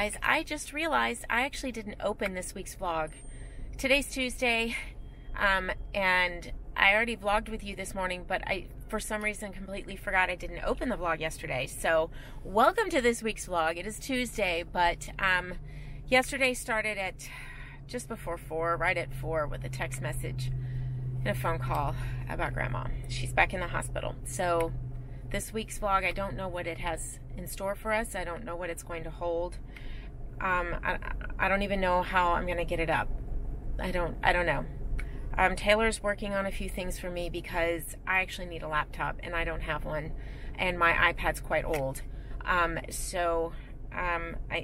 guys, I just realized I actually didn't open this week's vlog. Today's Tuesday, and I already vlogged with you this morning, but I, for some reason, completely forgot I didn't open the vlog yesterday. So, welcome to this week's vlog. It is Tuesday, but yesterday started at just before 4, right at 4, with a text message and a phone call about Grandma. She's back in the hospital. So, this week's vlog, I don't know what it has in store for us. I don't know what it's going to hold. I don't even know how I'm going to get it up. I don't know. Taylor's working on a few things for me because I actually need a laptop and I don't have one, and my iPad's quite old.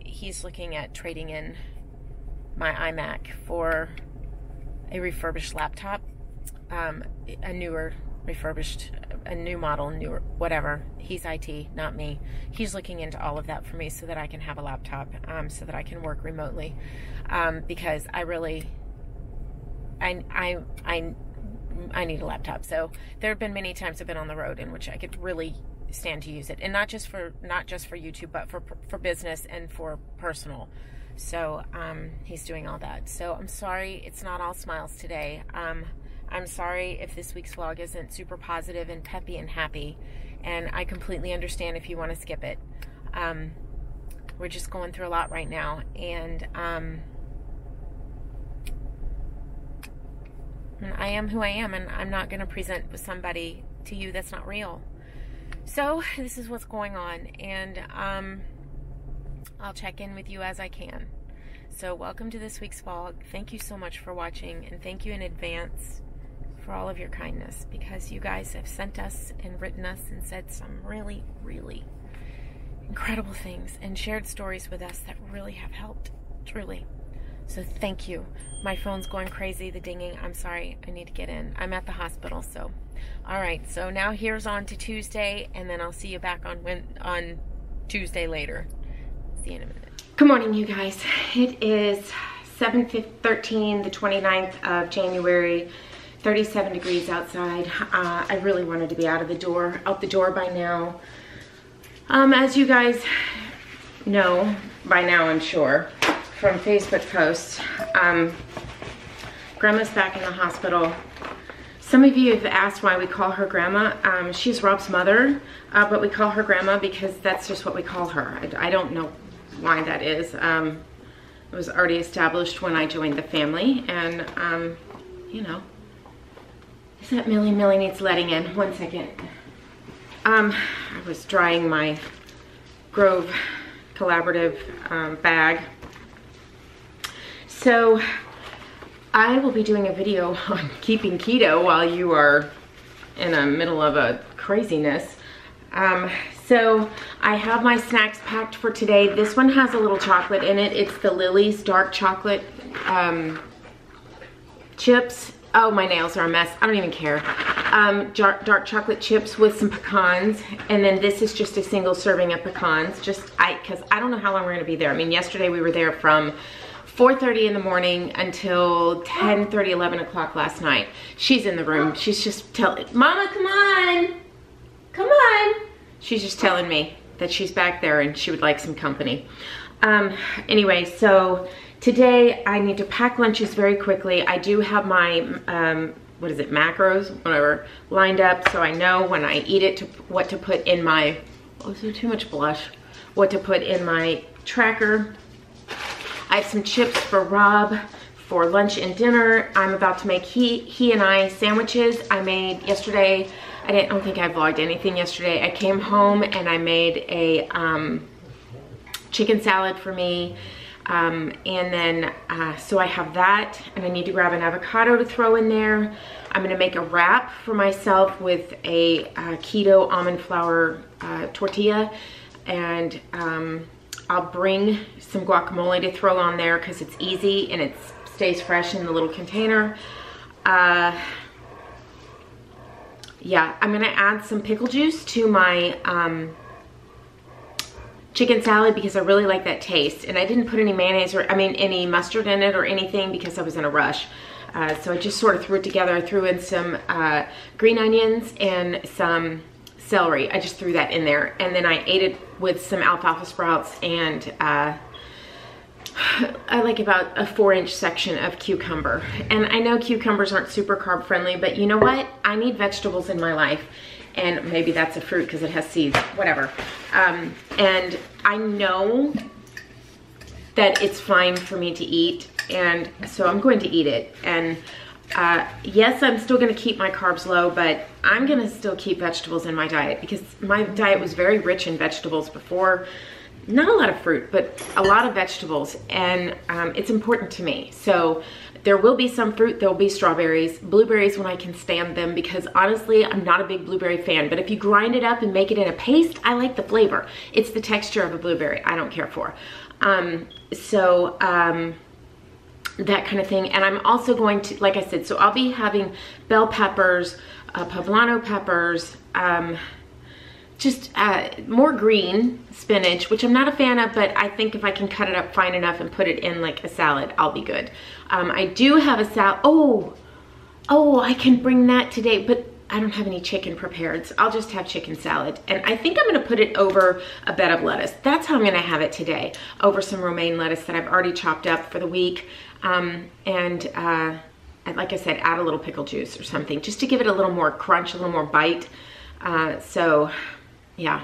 He's looking at trading in my iMac for a refurbished laptop, a newer refurbished, a new model, newer, whatever. He's IT, not me. He's looking into all of that for me so that I can have a laptop, so that I can work remotely, because I really, I need a laptop. So there have been many times I've been on the road in which I could really stand to use it, and not just for YouTube, but for business and for personal. So he's doing all that. So I'm sorry it's not all smiles today. I'm sorry if this week's vlog isn't super positive and peppy and happy, and I completely understand if you want to skip it. We're just going through a lot right now, and I am who I am, and I'm not going to present with somebody to you that's not real. So this is what's going on, and I'll check in with you as I can. So welcome to this week's vlog. Thank you so much for watching, and thank you in advance for all of your kindness, because you guys have sent us and written us and said some really, really incredible things and shared stories with us that really have helped, truly. So thank you. My phone's going crazy, the dinging. I'm sorry, I need to get in. I'm at the hospital, so. All right, so now here's on to Tuesday, and then I'll see you back on Tuesday later. See you in a minute. Good morning, you guys. It is 7/13, the 29th of January. 37 degrees outside. I really wanted to be out the door by now. As you guys know by now, I'm sure, from Facebook posts, Grandma's back in the hospital. Some of you have asked why we call her Grandma. She's Rob's mother, but we call her Grandma because that's just what we call her. I don't know why that is. It was already established when I joined the family, and you know. Is that Millie? Millie needs letting in. 1 second. I was drying my Grove Collaborative bag. So I will be doing a video on keeping keto while you are in the middle of a craziness. So I have my snacks packed for today. This one has a little chocolate in it. It's the Lily's dark chocolate chips. Oh, my nails are a mess. I don't even care. Dark chocolate chips with some pecans. And then this is just a single serving of pecans. Because I don't know how long we're going to be there. I mean, yesterday we were there from 4:30 in the morning until 10:30, 11 o'clock last night. She's in the room. She's just telling, Mama, come on. Come on. She's just telling me that she's back there and she would like some company. Anyway, so today I need to pack lunches very quickly. I do have my, what is it, macros, whatever, lined up, so I know when I eat it what to put in my, oh, is there too much blush? What to put in my tracker. I have some chips for Rob for lunch and dinner. I'm about to make he and I sandwiches. I made yesterday, I don't think I vlogged anything yesterday. I came home and I made a chicken salad for me. And then, so I have that, and I need to grab an avocado to throw in there. I'm gonna make a wrap for myself with a keto almond flour tortilla, and I'll bring some guacamole to throw on there because it's easy and it stays fresh in the little container. Yeah, I'm gonna add some pickle juice to my chicken salad because I really like that taste, and I didn't put any mayonnaise or any mustard in it or anything because I was in a rush. So I just sort of threw it together. I threw in some green onions and some celery. I just threw that in there, and then I ate it with some alfalfa sprouts and I like about a 4-inch section of cucumber. And I know cucumbers aren't super carb friendly, but you know what? I need vegetables in my life. And maybe that's a fruit because it has seeds, whatever. And I know that it's fine for me to eat, and so I'm going to eat it. And yes, I'm still gonna keep my carbs low, but I'm gonna still keep vegetables in my diet because my diet was very rich in vegetables before. Not a lot of fruit, but a lot of vegetables, and it's important to me. So there will be some fruit, there'll be strawberries, blueberries when I can stand them, because honestly, I'm not a big blueberry fan, but if you grind it up and make it in a paste, I like the flavor. It's the texture of a blueberry I don't care for. That kind of thing. And I'm also going to, like I said, so I'll be having bell peppers, poblano peppers, just more green spinach, which I'm not a fan of, but I think if I can cut it up fine enough and put it in like a salad, I'll be good. I do have a salad. Oh, I can bring that today, but I don't have any chicken prepared, so I'll just have chicken salad. And I think I'm gonna put it over a bed of lettuce. That's how I'm gonna have it today, over some romaine lettuce that I've already chopped up for the week. And like I said, add a little pickle juice or something, just to give it a little more crunch, a little more bite. So yeah.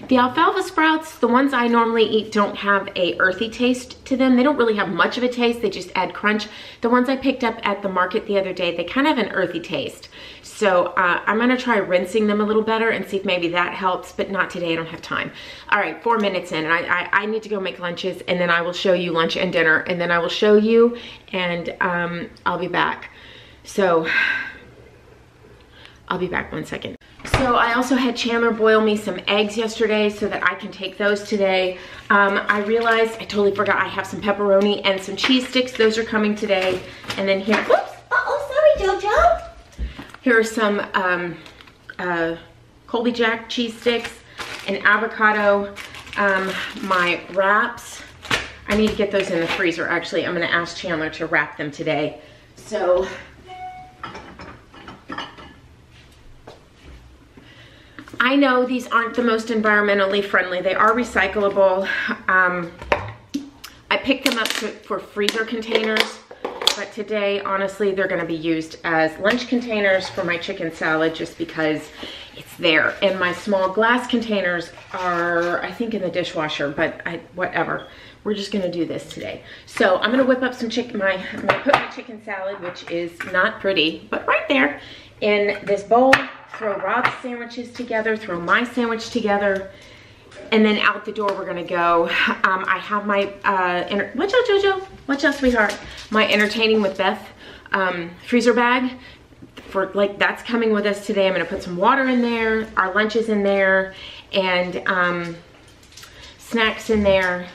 The alfalfa sprouts, the ones I normally eat, don't have a earthy taste to them. They don't really have much of a taste, they just add crunch. The ones I picked up at the market the other day, they kind of have an earthy taste. So I'm gonna try rinsing them a little better and see if maybe that helps, but not today, I don't have time. All right, 4 minutes in, and I need to go make lunches, and then I will show you lunch and dinner, and then I will show you, and I'll be back. So I'll be back 1 second. So I also had Chandler boil me some eggs yesterday so that I can take those today. I realized I totally forgot I have some pepperoni and some cheese sticks. Those are coming today. And then here, oops, sorry Jojo. Here are some Colby Jack cheese sticks, an avocado, my wraps. I need to get those in the freezer. Actually, I'm gonna ask Chandler to wrap them today. So, I know these aren't the most environmentally friendly. They are recyclable. I picked them up for freezer containers, but today, honestly, they're gonna be used as lunch containers for my chicken salad just because it's there. And my small glass containers are, I think, in the dishwasher, but whatever. We're just gonna do this today. So I'm gonna whip up some chicken, I'm gonna put my chicken salad, which is not pretty, but right there, in this bowl. Throw Rob's sandwiches together, throw my sandwich together, and then out the door we're gonna go. I have my, watch out Jojo, watch out sweetheart. My Entertaining with Beth freezer bag, for like, that's coming with us today. I'm gonna put some water in there, our lunch is in there, and snacks in there.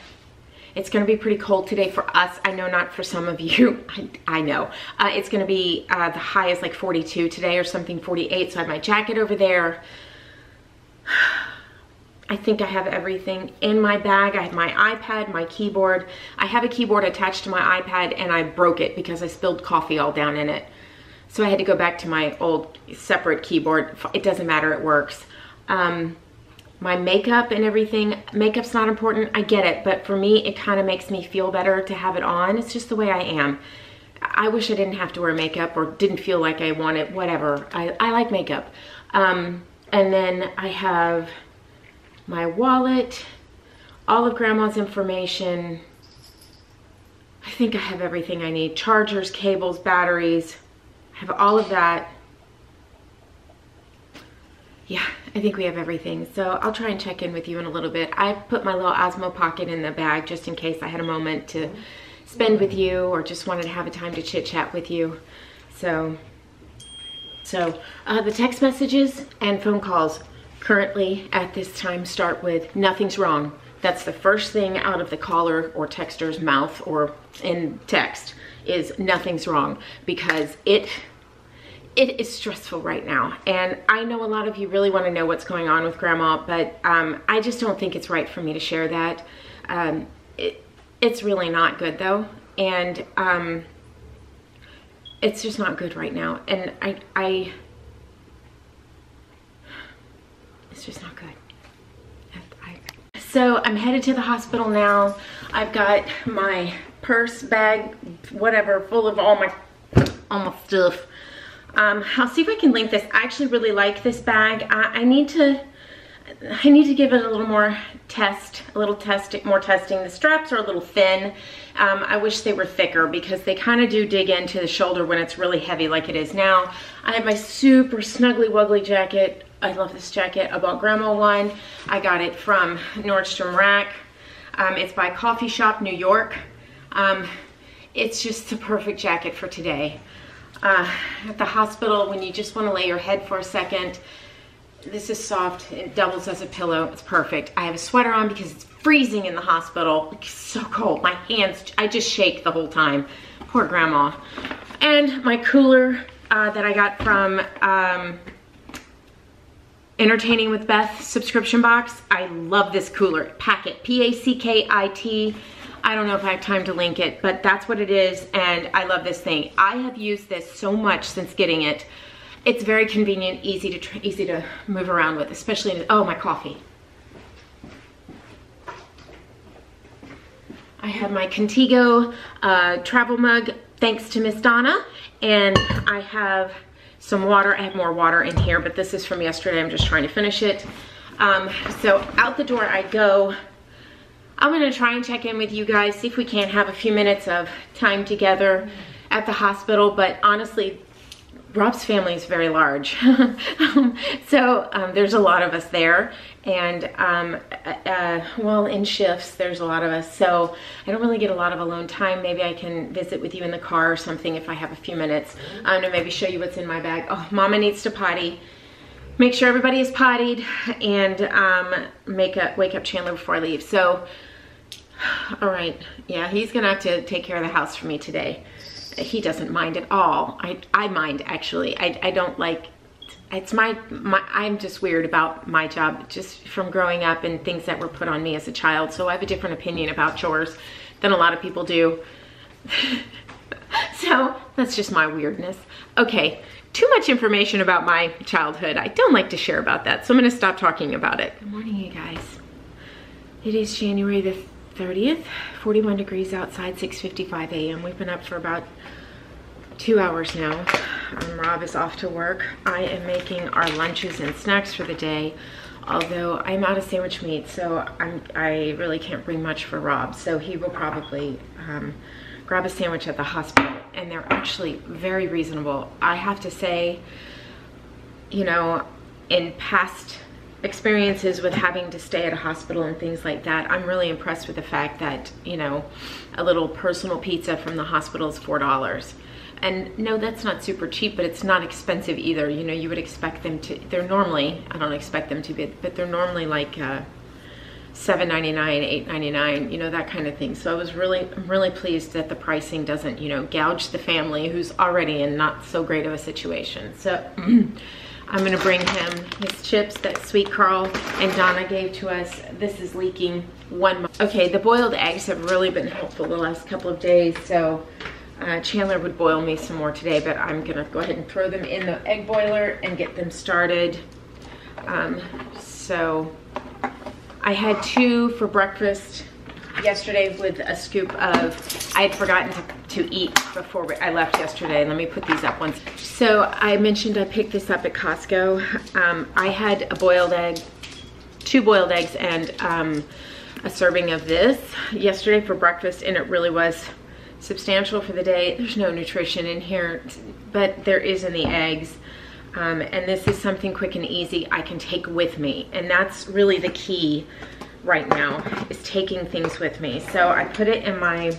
It's gonna be pretty cold today for us. I know not for some of you, I know. It's gonna be, the high is like 42 today or something, 48, so I have my jacket over there. I think I have everything in my bag. I have my iPad, my keyboard. I have a keyboard attached to my iPad and I broke it because I spilled coffee all down in it. So I had to go back to my old separate keyboard. It doesn't matter, it works. My makeup and everything, makeup's not important, I get it, but for me, it kind of makes me feel better to have it on. It's just the way I am. I wish I didn't have to wear makeup or didn't feel like I wanted, whatever. I like makeup. And then I have my wallet, all of Grandma's information. I think I have everything I need. Chargers, cables, batteries. I have all of that. Yeah, I think we have everything. So I'll try and check in with you in a little bit. I put my little Osmo Pocket in the bag just in case I had a moment to spend with you or just wanted to have a time to chit chat with you. So the text messages and phone calls currently at this time start with "nothing's wrong." That's the first thing out of the caller or texter's mouth or in text is "nothing's wrong," because it is stressful right now. And I know a lot of you really want to know what's going on with Grandma, but I just don't think it's right for me to share that. It's really not good though. And it's just not good right now. And it's just not good. So I'm headed to the hospital now. I've got my purse, bag, whatever, full of all my stuff. I'll see if I can link this. I actually really like this bag. I need to give it a little more more testing. The straps are a little thin. I wish they were thicker because they kind of do dig into the shoulder when it's really heavy like it is now. I have my super snuggly wuggly jacket. I love this jacket. I bought Grandma one. I got it from Nordstrom Rack. It's by Coffee Shop New York. It's just the perfect jacket for today. At the hospital, when you just want to lay your head for a second, this is soft. It doubles as a pillow. It's perfect. I have a sweater on because it's freezing in the hospital. It's so cold. My hands, I just shake the whole time. Poor Grandma. And my cooler that I got from Entertaining with Beth subscription box. I love this cooler. Packet, P-A-C-K-I-T. I don't know if I have time to link it, but that's what it is, and I love this thing. I have used this so much since getting it. It's very convenient, easy to move around with, especially in, oh, my coffee. I have my Contigo travel mug, thanks to Miss Donna, and I have some water. I have more water in here, but this is from yesterday. I'm just trying to finish it. So out the door I go. I'm gonna try and check in with you guys, see if we can't have a few minutes of time together at the hospital, but honestly, Rob's family is very large. So there's a lot of us there, and well, in shifts, there's a lot of us, so I don't really get a lot of alone time. Maybe I can visit with you in the car or something if I have a few minutes, to maybe show you what's in my bag. Oh, Mama needs to potty. Make sure everybody is pottied, and wake up Chandler before I leave. So, all right, yeah, he's gonna have to take care of the house for me today. He doesn't mind at all. I mind, actually. I don't like, it's I'm just weird about my job, just from growing up and things that were put on me as a child. So I have a different opinion about chores than a lot of people do. So that's just my weirdness. Okay, too much information about my childhood. I don't like to share about that, so I'm gonna stop talking about it. Good morning, you guys. It is January the 30th, 41 degrees outside, 6:55 a.m. We've been up for about 2 hours now. Rob is off to work. I am making our lunches and snacks for the day, although I'm out of sandwich meat, so I really can't bring much for Rob, so he will probably grab a sandwich at the hospital, and they're actually very reasonable. I have to say, you know, in past experiences with having to stay at a hospital and things like that, I'm really impressed with the fact that, you know, a little personal pizza from the hospital is $4. And no, that's not super cheap, but it's not expensive either. You know, you would expect them to, they're normally, I don't expect them to be, but they're normally like $7.99, $8.99, you know, that kind of thing. So I'm really pleased that the pricing doesn't, you know, gouge the family who's already in not so great of a situation. So I'm gonna bring him his chips that Sweet Carl and Donna gave to us. This is leaking 1 month. Okay, the boiled eggs have really been helpful the last couple of days, so Chandler would boil me some more today, but I'm gonna go ahead and throw them in the egg boiler and get them started. So I had 2 for breakfast yesterday with a scoop of, I had forgotten to eat before I left yesterday. Let me put these up once. So I mentioned I picked this up at Costco. I had a boiled egg, 2 boiled eggs, and a serving of this yesterday for breakfast, and it really was substantial for the day. There's no nutrition in here, but there is in the eggs. And this is something quick and easy I can take with me. And that's really the key right now, is taking things with me. So I put it in my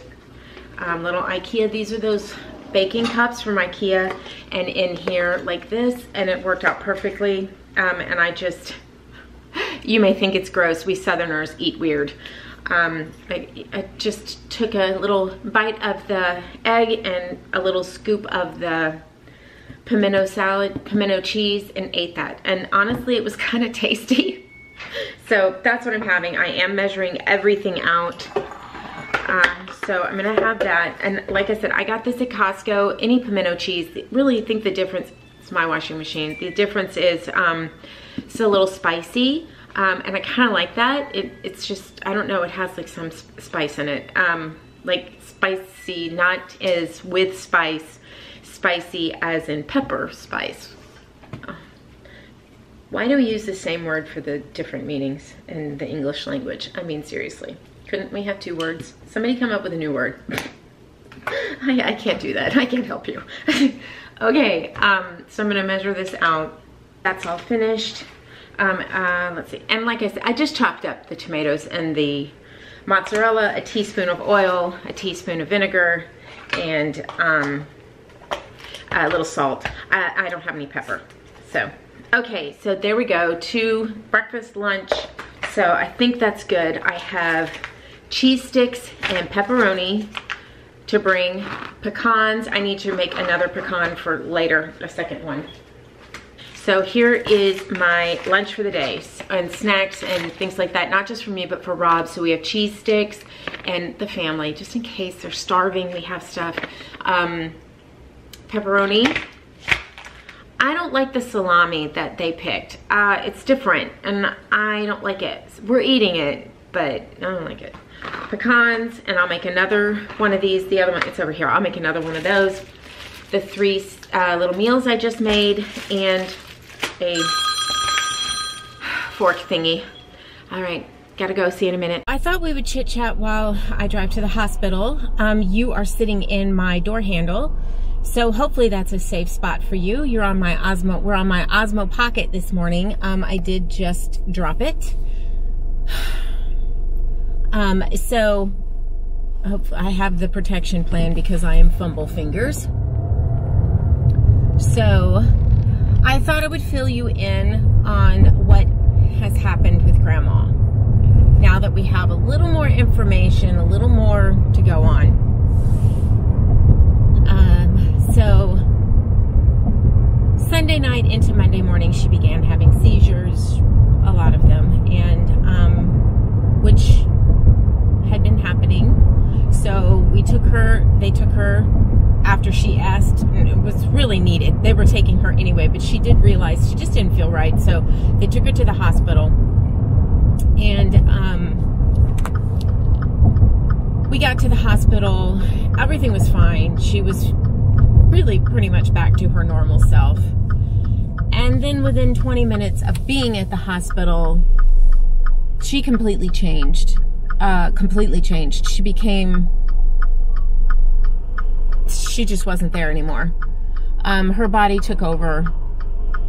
little IKEA. These are those baking cups from IKEA, and in here like this, and it worked out perfectly. And I just, you may think it's gross. We Southerners eat weird. I just took a little bite of the egg and a little scoop of the pimento cheese, and ate that. And honestly, it was kind of tasty. So that's what I'm having. I am measuring everything out. So I'm gonna have that. And like I said, I got this at Costco. Any pimento cheese, really think the difference, it's my washing machine. The difference is it's a little spicy. And I kind of like that. It's just, I don't know, it has like some spice in it. Like spicy, not as with spice, spicy as in pepper spice. Why do we use the same word for the different meanings in the English language? I mean, seriously, couldn't we have 2 words? Somebody come up with a new word. I can't do that. I can't help you. Okay, so I'm gonna measure this out. That's all finished. Let's see, and like I said, I just chopped up the tomatoes and the mozzarella, a teaspoon of oil, a teaspoon of vinegar, and a little salt. I don't have any pepper, so. Okay, so there we go, 2 breakfast, lunch. So I think that's good. I have cheese sticks and pepperoni to bring. Pecans, I need to make another pecan for later, a second one. So here is my lunch for the day, and snacks and things like that, not just for me, but for Rob. So we have cheese sticks and the family, just in case they're starving, we have stuff. Pepperoni. I don't like the salami that they picked. It's different, and I don't like it. We're eating it, but I don't like it. Pecans, and I'll make another one of these. The other one, it's over here. I'll make another one of those. The 3 little meals I just made, and a fork thingy. All right, gotta go, see you in a minute. I thought we would chit chat while I drive to the hospital. You are sitting in my door handle, so hopefully that's a safe spot for you. You're on my Osmo, we're on my Osmo Pocket this morning. I did just drop it. So I have the protection plan because I am fumble fingers. So I thought I would fill you in on what has happened with Grandma. Now that we have a little more information, a little more to go on. So Sunday night into Monday morning, she began having seizures, a lot of them, and which had been happening. So they took her after she asked, and it was really needed. They were taking her anyway, but she did realize she just didn't feel right. So they took her to the hospital, and we got to the hospital. Everything was fine. She was really pretty much back to her normal self. And then within 20 minutes of being at the hospital, she completely changed. She became, she just wasn't there anymore. Her body took over.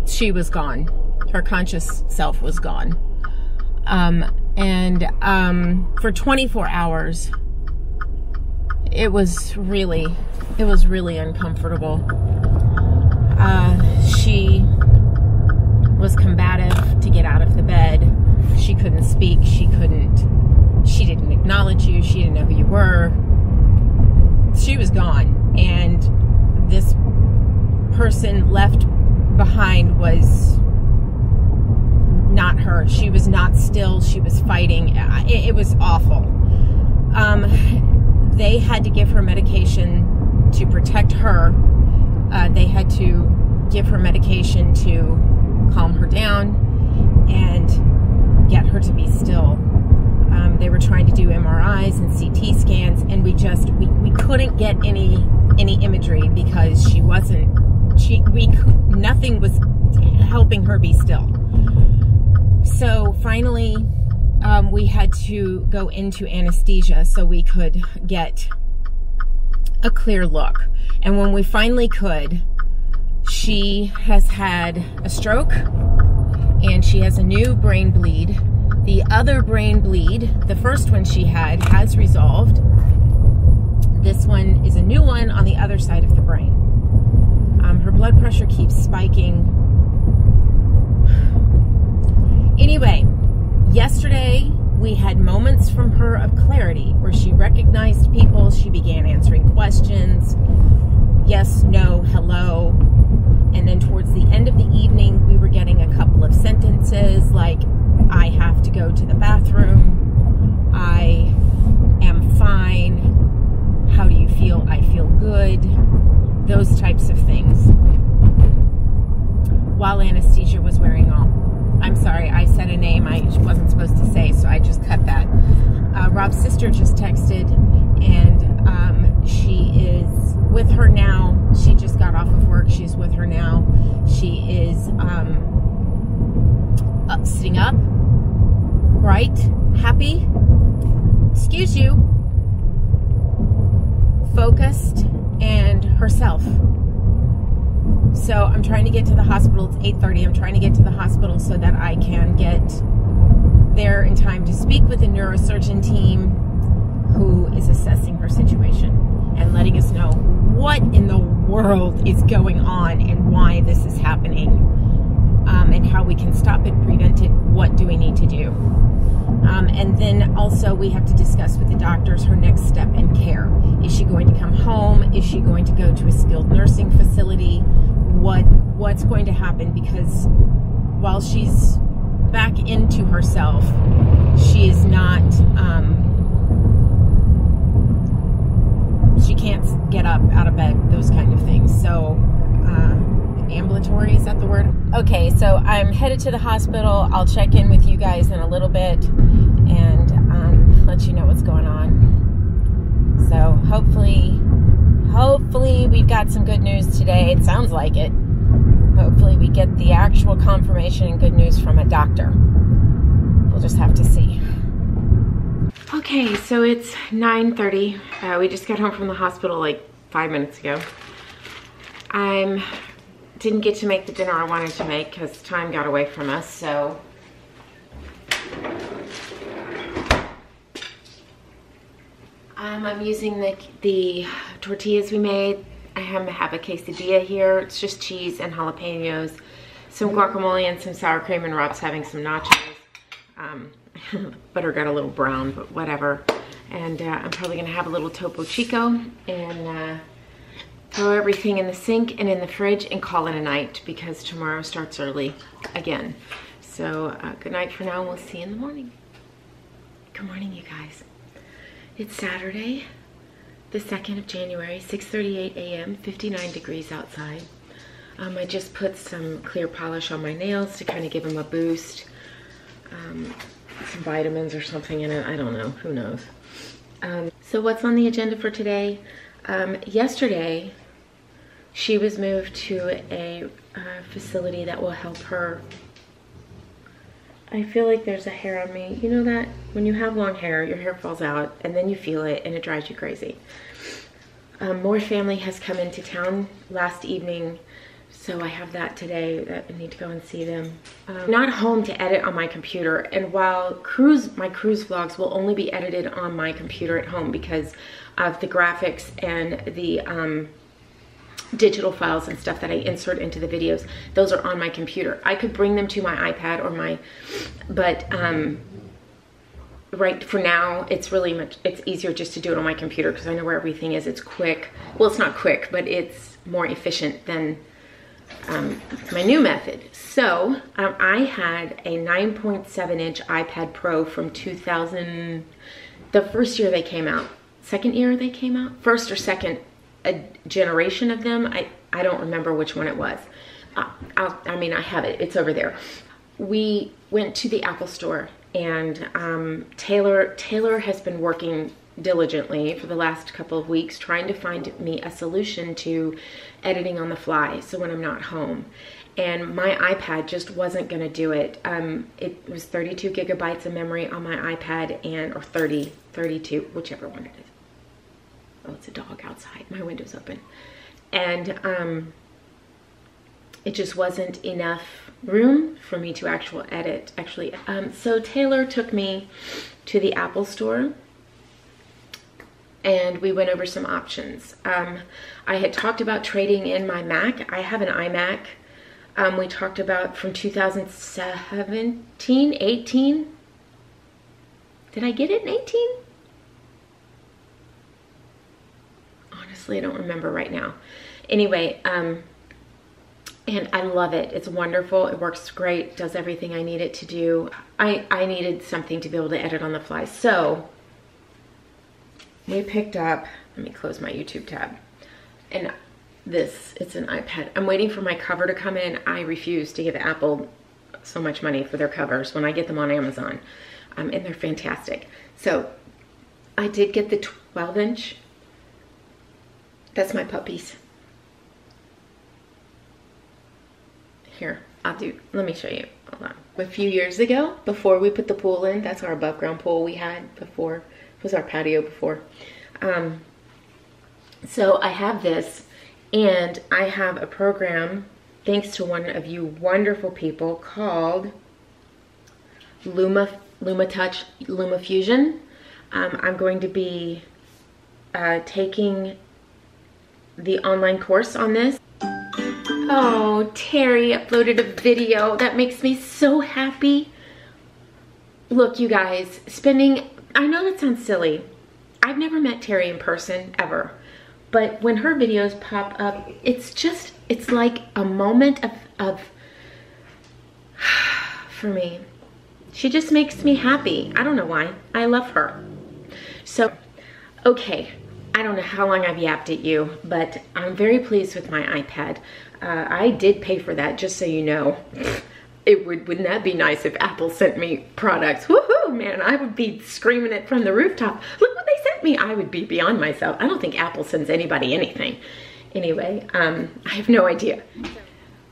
She was gone. Her conscious self was gone. For 24 hours, it was really uncomfortable. She was combative to get out of the bed. She couldn't speak. She didn't acknowledge you. She didn't know who you were. She was gone. And this person left behind was not her. She was not still. She was fighting. It was awful. They had to give her medication to protect her. They had to give her medication to calm her down and get her to be still. They were trying to do MRIs and CT scans, and we couldn't get any imagery because nothing was helping her be still. So finally, we had to go into anesthesia so we could get a clear look. And when we finally could, she has had a stroke and she has a new brain bleed. The other brain bleed, the first one she had, has resolved. This one is a new one on the other side of the brain. Her blood pressure keeps spiking. Anyway, yesterday we had moments from her of clarity where she recognized people. She began answering questions. Yes, no, hello. And then towards the end of the evening, we were getting a couple of sentences like, I have to go to the bathroom. I am fine. How do you feel? I feel good. Those types of things. While anesthesia was wearing off. I'm sorry, I said a name. I sister just texted, and she is with her now. She just got off of work. She's with her now. She is sitting up, bright, happy, excuse you, focused, and herself. So I'm trying to get to the hospital. It's 8:30. I'm trying to get to the hospital so that I can get there in time to speak with the neurosurgeon team who is assessing her situation and letting us know what in the world is going on and why this is happening, and how we can stop it, prevent it, what do we need to do. And then also we have to discuss with the doctors her next step in care. Is she going to come home? Is she going to go to a skilled nursing facility? What's going to happen? Because while she's back into herself, she is not, she can't get up out of bed, those kind of things. So, ambulatory, is that the word? Okay, so I'm headed to the hospital. I'll check in with you guys in a little bit and let you know what's going on. So hopefully we've got some good news today. It sounds like it. Hopefully we get the actual confirmation and good news from a doctor. We'll just have to see. Okay, so it's 9:30. We just got home from the hospital like 5 minutes ago. Didn't get to make the dinner I wanted to make because time got away from us, so I'm using the tortillas we made. I have a quesadilla here. It's just cheese and jalapenos, some guacamole and some sour cream, and Rob's having some nachos. Butter got a little brown, but whatever. And I'm probably gonna have a little Topo Chico and throw everything in the sink and in the fridge and call it a night because tomorrow starts early again. So good night for now, and we'll see you in the morning. Good morning, you guys. It's Saturday, the 2nd of January, 6:38 a.m., 59 degrees outside. I just put some clear polish on my nails to kind of give them a boost. Some vitamins or something in it, I don't know, who knows. So what's on the agenda for today? Yesterday, she was moved to a facility that will help her. I feel like there's a hair on me. You know that when you have long hair, your hair falls out and then you feel it and it drives you crazy. More family has come into town last evening, so I have that today that I need to go and see them. Not home to edit on my computer, and while my cruise vlogs will only be edited on my computer at home because of the graphics and the digital files and stuff that I insert into the videos, those are on my computer. I could bring them to my iPad or but right for now, it's easier just to do it on my computer because I know where everything is. It's quick. Well, it's not quick, but it's more efficient than my new method. So I had a 9.7-inch iPad Pro from 2000, the first year they came out. Second year they came out? First or second generation of them. I don't remember which one it was. I mean, I have it. It's over there. We went to the Apple store, and Taylor has been working diligently for the last couple of weeks trying to find me a solution to editing on the fly, so when I'm not home. And my iPad just wasn't going to do it. It was 32 gigabytes of memory on my iPad, or 30, 32, whichever one it is. Oh, it's a dog outside. My window's open. And it just wasn't enough room for me to actually edit. So Taylor took me to the Apple store, and we went over some options. I had talked about trading in my Mac. I have an iMac. We talked about from 2017, 18. Did I get it in 18? Honestly, I don't remember right now. Anyway, and I love it. It's wonderful. It works great. Does everything I need it to do. I needed something to be able to edit on the fly. So we picked up, let me close my YouTube tab. And it's an iPad. I'm waiting for my cover to come in. I refuse to give Apple so much money for their covers when I get them on Amazon. And they're fantastic. So I did get the 12-inch. That's my puppies. Here, let me show you. Hold on. A few years ago, before we put the pool in, that's our above ground pool we had before. It was our patio before. So I have this, and I have a program, thanks to one of you wonderful people, called LumaFusion. I'm going to be taking the online course on this. Oh, Terry uploaded a video. That makes me so happy. Look, you guys, I know that sounds silly. I've never met Terry in person, ever. But when her videos pop up, it's like a moment of for me. She just makes me happy. I don't know why. I love her. So, okay. I don't know how long I've yapped at you, but I'm very pleased with my iPad. I did pay for that, just so you know. Wouldn't that be nice if Apple sent me products? Woohoo, man, I would be screaming it from the rooftop. Look what they sent me. I would be beyond myself. I don't think Apple sends anybody anything. Anyway, I have no idea.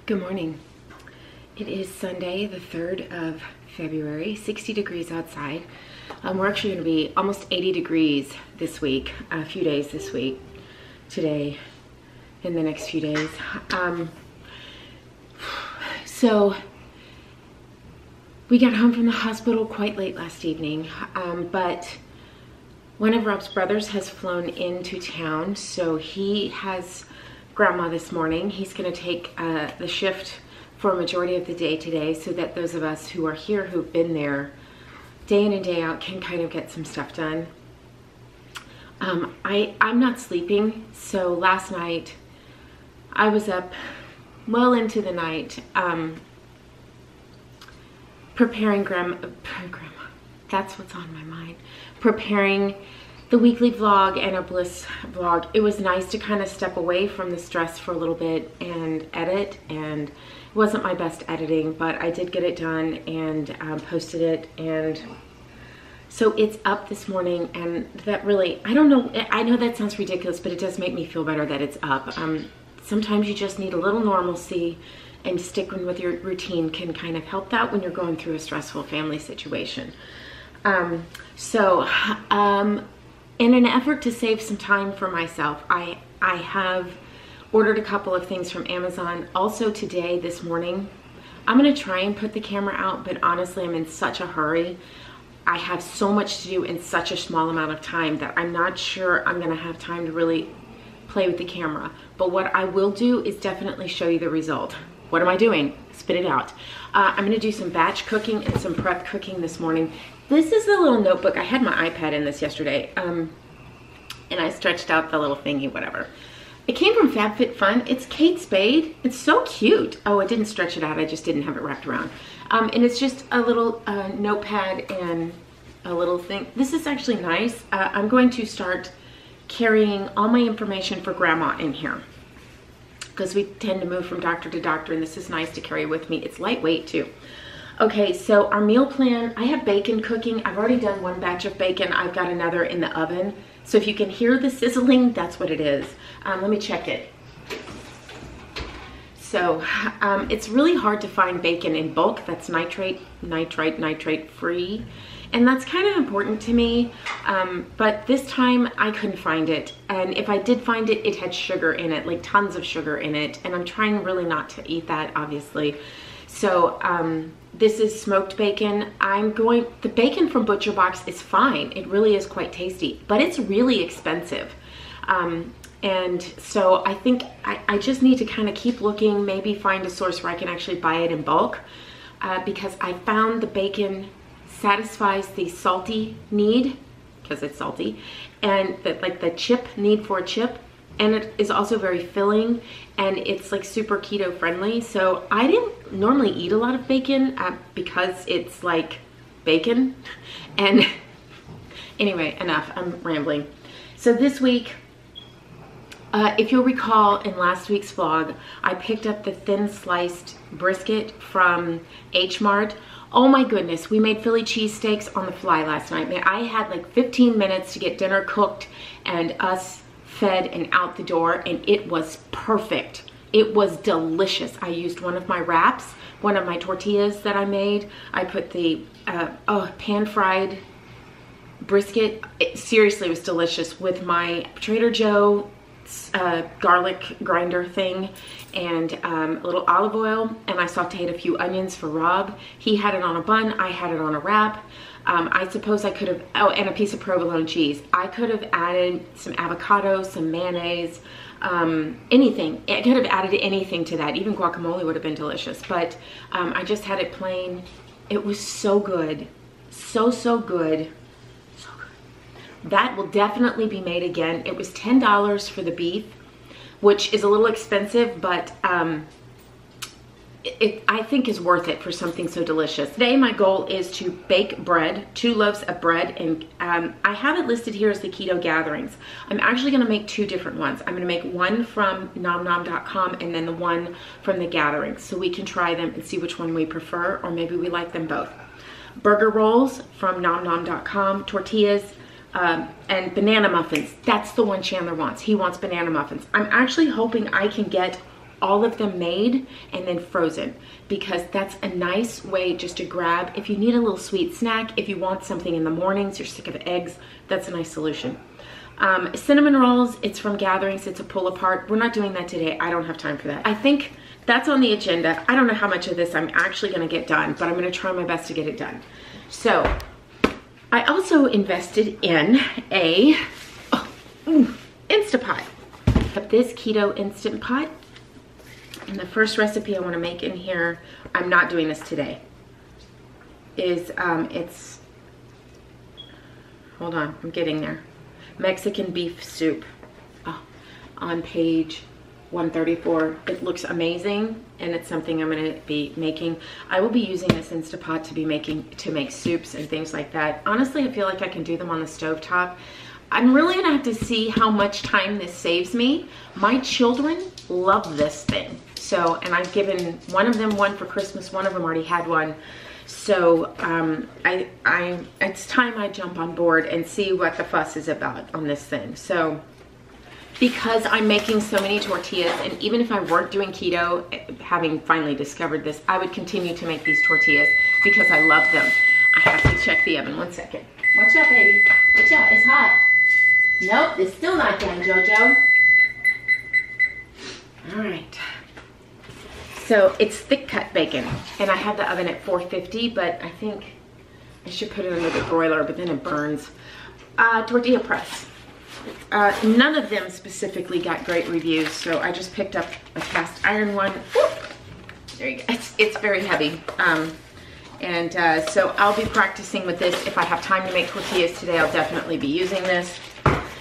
Good morning. It is Sunday, the 3rd of February, 60 degrees outside. We're actually going to be almost 80 degrees this week, a few days this week, today, in the next few days. So we got home from the hospital quite late last evening, but one of Rob's brothers has flown into town, so he has grandma this morning. He's going to take the shift for a majority of the day today, so that those of us who are here who've been there day in and day out can kind of get some stuff done. I'm not sleeping, so last night I was up well into the night preparing grandma, that's what's on my mind, preparing the weekly vlog and a bliss vlog. It was nice to kind of step away from the stress for a little bit and edit, and it wasn't my best editing, but I did get it done and posted it, and so it's up this morning. And that really, I don't know, I know that sounds ridiculous, but it does make me feel better that it's up. Sometimes you just need a little normalcy, and sticking with your routine can kind of help that when you're going through a stressful family situation. In an effort to save some time for myself, I have ordered a couple of things from Amazon. Also today, this morning, I'm gonna try and put the camera out, but honestly, I'm in such a hurry. I have so much to do in such a small amount of time that I'm not sure I'm gonna have time to really play with the camera. But what I will do is definitely show you the result. What am I doing? Spit it out. I'm gonna do some batch cooking and some prep cooking this morning. This is the little notebook. I had my iPad in this yesterday, and I stretched out the little thingy, whatever. It came from FABFITFUN. It's Kate Spade. It's so cute. Oh, I didn't stretch it out. I just didn't have it wrapped around. And it's just a little notepad and a little thing. This is actually nice. I'm going to start carrying all my information for grandma in here, because we tend to move from doctor to doctor, and this is nice to carry with me. It's lightweight too. Okay, so our meal plan, I have bacon cooking. I've already done one batch of bacon. I've got another in the oven. So if you can hear the sizzling, that's what it is. Let me check it. So it's really hard to find bacon in bulk that's nitrate free. And that's kind of important to me, but this time I couldn't find it. And if I did find it, it had sugar in it, like tons of sugar in it. And I'm trying really not to eat that, obviously. So this is smoked bacon. The bacon from Butcherbox is fine. It really is quite tasty, but it's really expensive. And so I think I just need to kind of keep looking, maybe find a source where I can actually buy it in bulk, because I found the bacon satisfies the salty need, because it's salty, and like the chip need for a chip, and it is also very filling, and it's like super keto friendly. So I didn't normally eat a lot of bacon because it's like bacon. And anyway, enough, I'm rambling. So this week If you'll recall in last week's vlog, I picked up the thin sliced brisket from H Mart. Oh my goodness, we made Philly cheesesteaks on the fly last night. Man, I had like 15 minutes to get dinner cooked and us fed and out the door, and it was perfect. It was delicious. I used one of my wraps, one of my tortillas that I made. I put the pan-fried brisket. It seriously was delicious with my Trader Joe garlic grinder thing and a little olive oil, and I sauteed a few onions for Rob. He had it on a bun, I had it on a wrap. I suppose I could have, oh, and a piece of provolone cheese. I could have added some avocado, some mayonnaise, anything. I could have added anything to that. Even guacamole would have been delicious, but I just had it plain. It was so good. So good. So good. That will definitely be made again. It was $10 for the beef, which is a little expensive, but I think is worth it for something so delicious. Today my goal is to bake bread, 2 loaves of bread, and I have it listed here as the Keto Gatherings. I'm actually gonna make 2 different ones. I'm gonna make one from nomnom.com and then the one from the Gatherings, so we can try them and see which one we prefer, or maybe we like them both. Burger rolls from nomnom.com, tortillas, and banana muffins. That's the one Chandler wants. He wants banana muffins. I'm actually hoping I can get all of them made and then frozen, because that's a nice way just to grab if you need a little sweet snack. If you want something in the mornings, you're sick of eggs, that's a nice solution. Cinnamon rolls, it's from Gatherings, it's a pull apart. We're not doing that today. I don't have time for that. I think that's on the agenda. I don't know how much of this I'm actually gonna get done, but I'm gonna try my best to get it done. So I also invested in a Instapot. But this keto Instant Pot, and the first recipe I want to make in here, I'm not doing this today, is it's, hold on, I'm getting there, Mexican beef soup. On page 134. It looks amazing, and it's something I'm going to be making. I will be using this Instapot to make soups and things like that. Honestly, I feel like I can do them on the stovetop. I'm really gonna have to see how much time this saves me. My children love this thing. So, and I've given one of them one for Christmas, one of them already had one. So it's time I jump on board and see what the fuss is about on this thing. So, because I'm making so many tortillas, and even if I weren't doing keto, having finally discovered this, I would continue to make these tortillas because I love them. I have to check the oven, 1 second. Watch out, baby, watch out, it's hot. Nope, it's still not done, Jojo. All right. So it's thick cut bacon, and I have the oven at 450, but I think I should put it under the broiler, but then it burns. Tortilla press. None of them specifically got great reviews, so I just picked up a cast iron one. Whoop. There you go. It's very heavy. So I'll be practicing with this. If I have time to make tortillas today, I'll definitely be using this.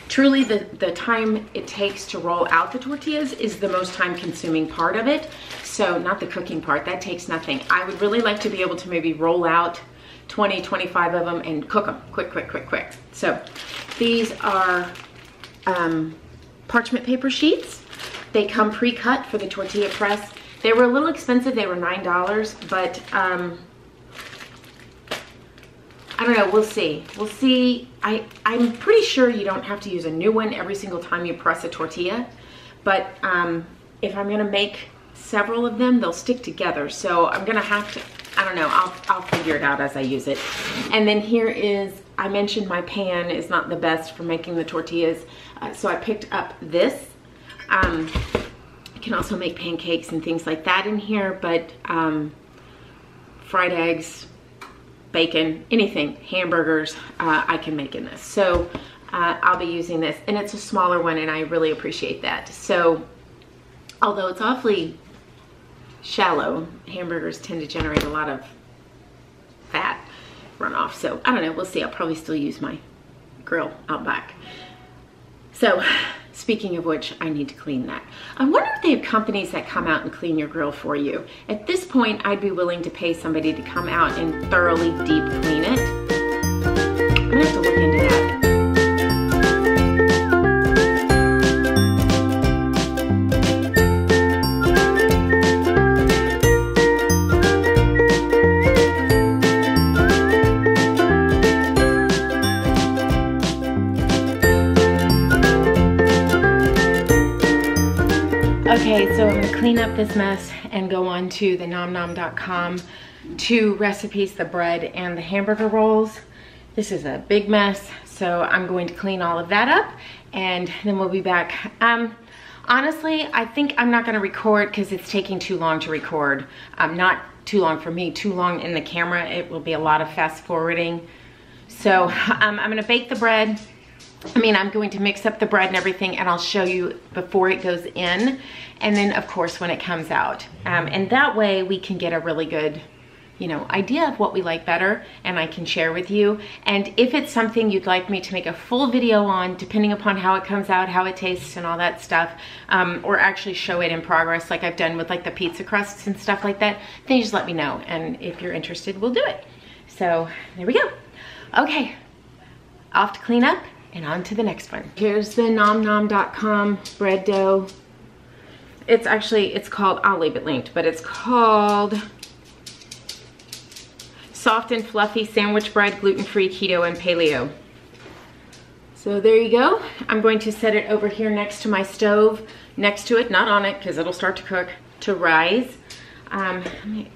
Truly, the time it takes to roll out the tortillas is the most time-consuming part of it. So not the cooking part, that takes nothing. I would really like to be able to maybe roll out 20, 25 of them and cook them quick. So these are parchment paper sheets. They come pre-cut for the tortilla press. They were a little expensive, they were $9, but I don't know, we'll see. We'll see. I'm pretty sure you don't have to use a new one every single time you press a tortilla, but if I'm gonna make several of them, they'll stick together. So I'm gonna have to, I don't know, I'll figure it out as I use it. And then here is, I mentioned my pan is not the best for making the tortillas, so I picked up this. I can also make pancakes and things like that in here, but fried eggs, bacon, anything, hamburgers, I can make in this. So I'll be using this, and it's a smaller one, and I really appreciate that. So although it's awfully shallow, hamburgers tend to generate a lot of fat runoff. So I don't know, we'll see. I'll probably still use my grill out back. So speaking of which, I need to clean that. I wonder if they have companies that come out and clean your grill for you. At this point, I'd be willing to pay somebody to come out and thoroughly deep clean it. I'm gonna have to look into that. clean up this mess and go on to the nomnom.com to recipes, the bread and the hamburger rolls. This is a big mess, so I'm going to clean all of that up and then we'll be back. Honestly, I think I'm not gonna record because it's taking too long to record. Not too long for me, too long in the camera. It will be a lot of fast forwarding. So I'm gonna bake the bread. I'm going to mix up the bread and everything, and I'll show you before it goes in, and then of course when it comes out. And that way we can get a really good, idea of what we like better, and I can share with you. And if it's something you'd like me to make a full video on, depending upon how it comes out, how it tastes and all that stuff, or actually show it in progress like I've done with like the pizza crusts and stuff like that, then you just let me know. And if you're interested, we'll do it. So there we go. Okay, off to clean up and on to the next one. Here's the nomnom.com bread dough. It's called, I'll leave it linked, but it's called Soft and Fluffy Sandwich Bread, Gluten-Free, Keto, and Paleo. So there you go. I'm going to set it over here next to my stove, next to it, not on it, because it'll start to cook, to rise. Let me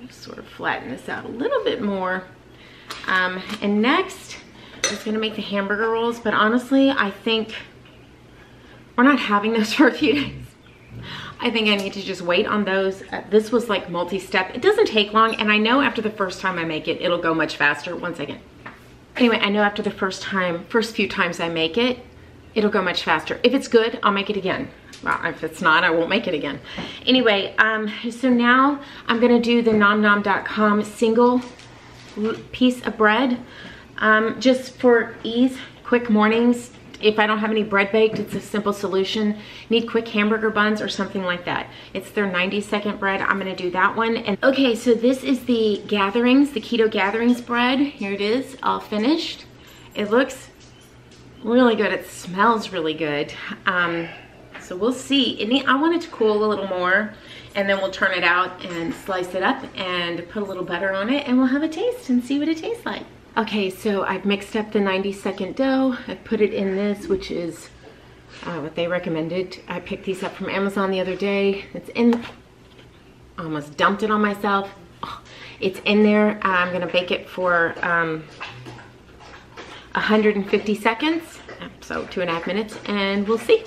sort of flatten this out a little bit more. And next, I was gonna make the hamburger rolls, but honestly, I think we're not having those for a few days. I think I need to just wait on those. This was like multi-step. It doesn't take long, and I know after the first time I make it, it'll go much faster. One second. Anyway, I know after the first few times I make it, it'll go much faster. If it's good, I'll make it again. Well, if it's not, I won't make it again. Anyway, so now I'm gonna do the nomnom.com single piece of bread. Just for ease, quick mornings. If I don't have any bread baked, it's a simple solution. Need quick hamburger buns or something like that. It's their 90-second bread. I'm gonna do that one. And okay, so this is the Gatherings, the Keto Gatherings bread. Here it is, all finished. It looks really good. It smells really good. So we'll see. I want it to cool a little more, and then we'll turn it out and slice it up and put a little butter on it, and we'll have a taste and see what it tastes like. Okay, so I've mixed up the 90-second dough. I've put it in this, which is what they recommended. I picked these up from Amazon the other day. It's in, almost dumped it on myself. Oh, it's in there. I'm gonna bake it for 150 seconds, so 2.5 minutes, and we'll see.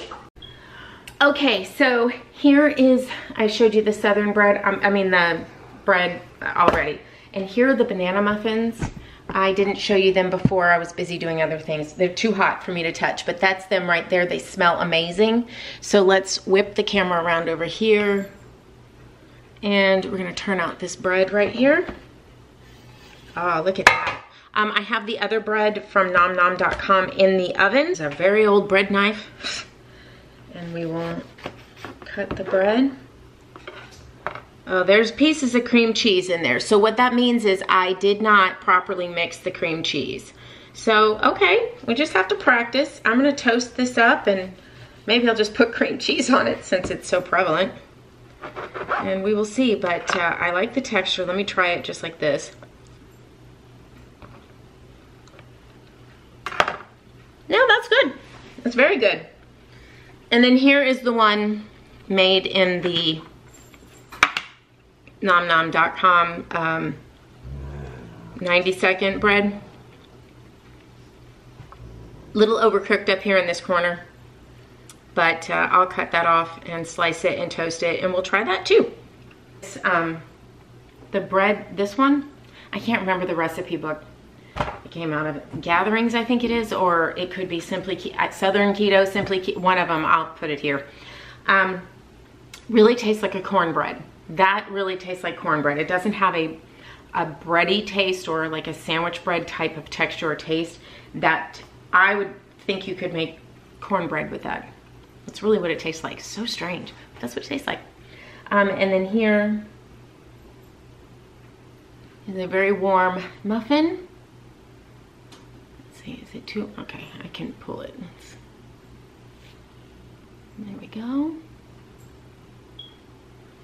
Okay, so here is, I showed you the southern bread, the bread already. And here are the banana muffins. I didn't show you them before. I was busy doing other things. They're too hot for me to touch, but that's them right there. They smell amazing. So let's whip the camera around over here. And we're gonna turn out this bread right here. Oh, look at that. I have the other bread from nomnom.com in the oven. It's a very old bread knife. And we will cut the bread. Oh, there's pieces of cream cheese in there. So what that means is I did not properly mix the cream cheese. So, okay, we just have to practice. I'm gonna toast this up, and maybe I'll just put cream cheese on it since it's so prevalent. And we will see, but I like the texture. Let me try it just like this. No, that's good. That's very good. And then here is the one made in the nomnom.com 90-second bread. Little overcooked up here in this corner, but I'll cut that off and slice it and toast it, and we'll try that too. The bread, this one, I can't remember the recipe book. It came out of Gatherings, I think it is, or it could be Simply Southern Keto, Simply Keto, one of them. I'll put it here. Really tastes like a cornbread. That really tastes like cornbread. It doesn't have a bready taste or like a sandwich bread type of texture or taste. That I would think you could make cornbread with that. That's really what it tastes like. So strange. That's what it tastes like. And then here is a very warm muffin. Let's see, is it too? Okay, I can pull it. There we go.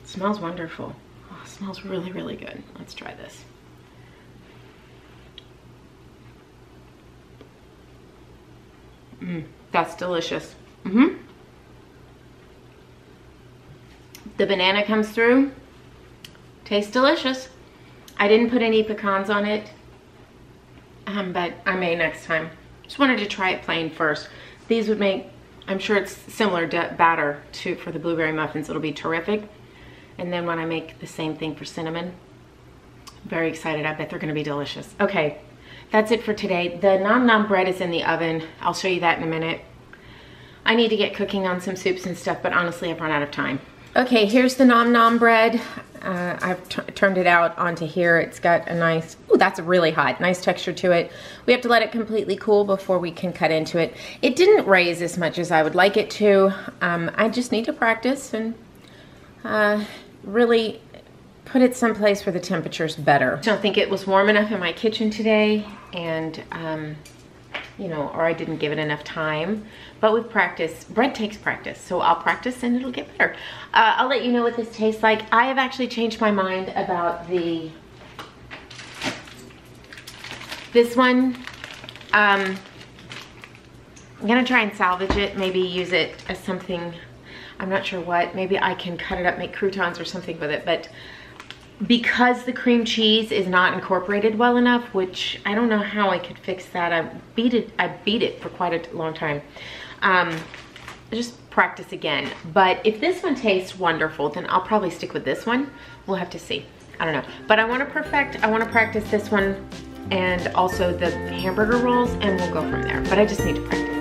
It smells wonderful. Oh, it smells really, really good. Let's try this. That's delicious. The banana comes through. Tastes delicious. I didn't put any pecans on it, but I may next time. Just wanted to try it plain first. These would make, I'm sure it's similar batter for the blueberry muffins. It'll be terrific. And then when I make the same thing for cinnamon, very excited. I bet they're gonna be delicious. Okay, that's it for today. The Nom Nom bread is in the oven. I'll show you that in a minute. I need to get cooking on some soups and stuff, but honestly, I've run out of time. Okay, here's the Nom Nom bread. I've turned it out onto here. It's got a nice, ooh, that's really hot, nice texture to it. We have to let it completely cool before we can cut into it. It didn't raise as much as I would like it to. I just need to practice and really put it someplace where the temperature's better. I don't think it was warm enough in my kitchen today, and you know, or I didn't give it enough time. But with practice, bread takes practice, so I'll practice and it'll get better. I'll let you know what this tastes like. I have actually changed my mind about this one. I'm gonna try and salvage it, maybe use it as something, I'm not sure what. Maybe I can cut it up, make croutons or something with it, but because the cream cheese is not incorporated well enough, which I don't know how I could fix that. I beat it for quite a long time. Just practice again. But if this one tastes wonderful, then I'll probably stick with this one. We'll have to see. I don't know. But I want to practice this one and also the hamburger rolls, and we'll go from there. But I just need to practice.